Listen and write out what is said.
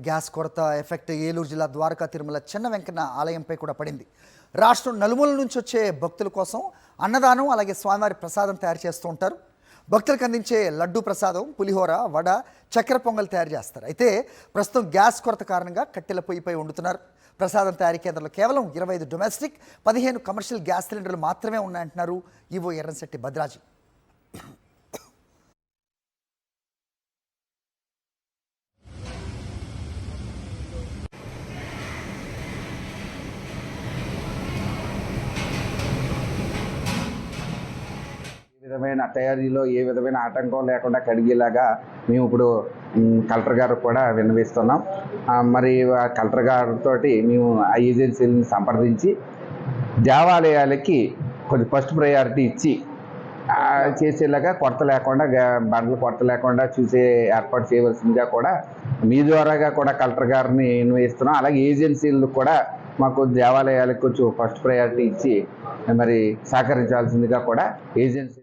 Gas కొరత effect Eluru జిల్లా ద్వారకా తిరుమల చిన్న వెంకన్న ఆలయంపై కూడా పడింది. రాష్ట్రం నలుమూలల నుంచి వచ్చే భక్తుల కోసం అన్నదానం అలాగే స్వామివారి ప్రసాదం తయారు చేస్తూ ఉంటారు. భక్తులకు అందించే లడ్డు ప్రసాదం, పులిహోర, వడ, చక్కెర పొంగల్ తయారు చేస్తారు. అయితే ప్రస్తుతం గ్యాస్ కొరత కారణంగా కట్టెల పొయ్యిపై వండుతున్నారు. ప్రసాదం తయారీ కేంద్రంలో కేవలం 25 డొమెస్టిక్, 15 కమర్షియల్ గ్యాస్ సిలిండర్లు మాత్రమే ఉన్నాయంటున్నారు ఈవో ఎర్రంశెట్టి భద్రాజీ. విధమైన తయారీలో ఏ విధమైన ఆటంకం లేకుండా కడిగేలాగా మేము ఇప్పుడు కలెక్టర్ గారు కూడా విన్నవిస్తున్నాం. మరి కలెక్టర్ గారితో మేము ఆ ఏజెన్సీలను సంప్రదించి దేవాలయాలకి కొంచెం ఫస్ట్ ప్రయారిటీ ఇచ్చి చేసేలాగా కొరత లేకుండా, బండ్లు కొరత లేకుండా చూసే ఏర్పాటు చేయవలసిందిగా కూడా మీ ద్వారాగా కూడా కలెక్టర్ గారిని విన్నవిస్తున్నాం. అలాగే ఏజెన్సీలు కూడా మాకు దేవాలయాలకు కొంచెం ఫస్ట్ ప్రయారిటీ ఇచ్చి మరి సహకరించాల్సిందిగా కూడా ఏజెన్సీ